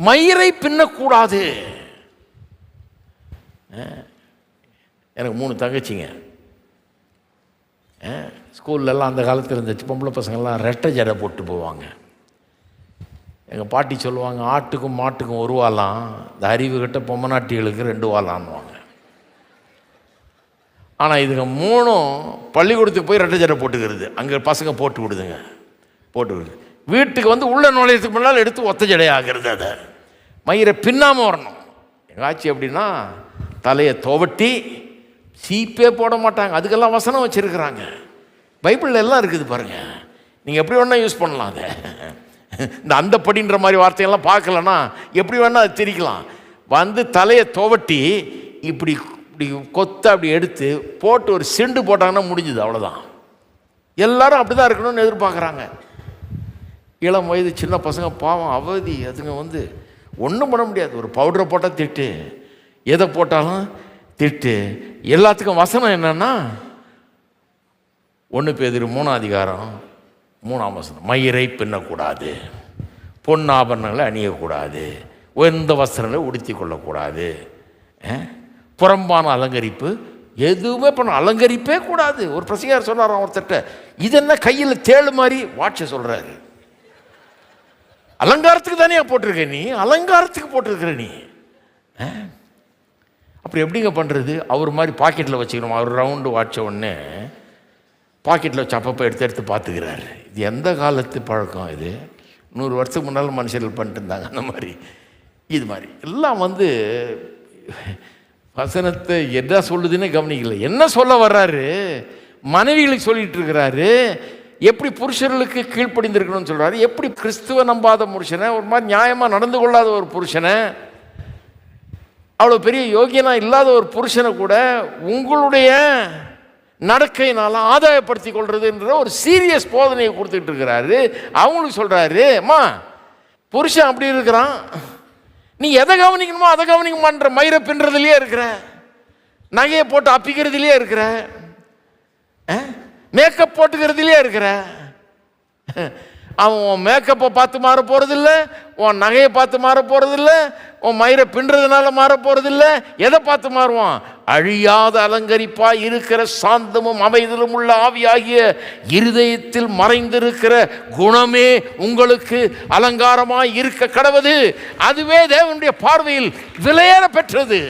மயிரை பின்னக்கூடாது. எனக்கு 3 தங்கச்சிங்க. ஸ்கூல்லலாம் அந்த காலத்தில் இருந்துச்சு, பொம்பளை பசங்கள்லாம் ரெட்டை ஜடை போட்டு போவாங்க. எங்கள் பாட்டி சொல்லுவாங்க, ஆட்டுக்கும் மாட்டுக்கும் 1 வாலாம், இந்த அறிவு கிட்ட பொம்மநாட்டிகளுக்கு 2 வாலான்னுவாங்க. ஆனால் இதுங்க 3ம் பள்ளிக்கூடத்துக்கு போய் ரெட்டை ஜடை போட்டுக்கிறது. அங்கே பசங்க போட்டு விடுதுங்க, போட்டு விடுது. வீட்டுக்கு வந்து உள்ள நுழையத்துக்கு முன்னால் எடுத்து ஒத்த ஜடை ஆகிறது. அதை மயிரை பின்னாமல் வரணும். எங்கள் ஆட்சி எப்படின்னா, தலையை துவட்டி சீப்பே போட மாட்டாங்க. அதுக்கெல்லாம் வசனம் வச்சுருக்கிறாங்க. பைபிளில் எல்லாம் இருக்குது பாருங்கள். நீங்கள் எப்படி வேணால் யூஸ் பண்ணலாம். அதை இந்த அந்த படின்ற மாதிரி வார்த்தையெல்லாம் பார்க்கலன்னா எப்படி வேணால் அது திரிக்கலாம். வந்து தலையை துவட்டி இப்படி இப்படி கொத்த அப்படி எடுத்து போட்டு ஒரு செண்டு போட்டாங்கன்னா முடிஞ்சுது, அவ்வளோதான். எல்லாரும் அப்படி தான் இருக்கணும்னு எதிர்பார்க்குறாங்க. இளம் வயது சின்ன பசங்க பாவம் அவதி. அதுங்க வந்து ஒன்றும் பண்ண முடியாது. ஒரு பவுடரை போட்டால் திட்டு, எதை போட்டாலும் திட்டு. எல்லாத்துக்கும் வசனம் என்னன்னா, 1 பேதுரு 3ஆம் அதிகாரம் 3ஆம் வசனம், மயிரை பின்னக்கூடாது, பொன்னாபரணங்களை அணியக்கூடாது, உயர்ந்த வஸ்திரங்களை உடுத்தி கொள்ளக்கூடாது, புறம்பான அலங்கரிப்பு எதுவுமே பண்ண அலங்கரிப்பே கூடாது. ஒரு பிரசங்கியார் சொல்கிறார் ஒருத்தட்ட, இது என்ன கையில் தேளு மாதிரி வாட்ச சொல்கிறாரு. அலங்காரத்துக்கு தானே போட்டிருக்க நீ, அலங்காரத்துக்கு போட்டிருக்கிற நீ. அப்படி எப்படிங்க பண்ணுறது? அவர் மாதிரி பாக்கெட்டில் வச்சுக்கணும். அவர் ரவுண்டு வாட்ச உடனே பாக்கெட்டில் வச்சு அப்பப்போ எடுத்து பார்த்துக்கிறாரு. இது எந்த காலத்து பழக்கம்? இது 100 வருஷத்துக்கு முன்னால் மனுஷர்கள் பண்ணிட்டு இருந்தாங்க. அந்த மாதிரி இது மாதிரி எல்லாம் வந்து வசனத்தை என்ன சொல்லுதுன்னே கவனிக்கல. என்ன சொல்ல வர்றாரு? மனைவிகளுக்கு சொல்லிட்டு இருக்கிறாரு. எப்படி புருஷர்களுக்கு கீழ்ப்படிந்திருக்கணும்னு சொல்கிறாரு. எப்படி கிறிஸ்துவ நம்பாத புருஷனை, ஒரு மாதிரி நியாயமாக நடந்து கொள்ளாத ஒரு புருஷனை, அவ்வளோ பெரிய யோகியனா இல்லாத ஒரு புருஷனை கூட உங்களுடைய நடக்கையினால ஆதாயப்படுத்தி கொள்றதுன்ற ஒரு சீரியஸ் போதனையை கொடுத்துட்டு இருக்கிறாரு. அவங்களுக்கு சொல்கிறாரு, அம்மா புருஷன் அப்படி இருக்கிறான், நீ எதை கவனிக்கணுமோ அதை கவனிக்கமான்ற மயிரை பின்னுறதுலையே இருக்கிற, நகையை போட்டு அப்பிக்கிறதுலையே இருக்கிற, மேக்கப் போட்டுக்கிறதுலையே இருக்கிற. அவன் உன் மேக்கப்பை பார்த்து மாற போகிறதில்ல, உன் நகையை பார்த்து மாற போகிறதில்ல, உன் மயிரை பின்னுறதுனால மாற போகிறதில்ல. எதை பார்த்து மாறுவான்? அழியாத அலங்கரிப்பாய் இருக்கிற சாந்தமும் அமைதலும் உள்ள ஆவியாகிய இருதயத்தில் மறைந்திருக்கிற குணமே உங்களுக்கு அலங்காரமாய் இருக்க கடவுது. அதுவே தேவனுடைய பார்வையில் விலையேற பெற்றது.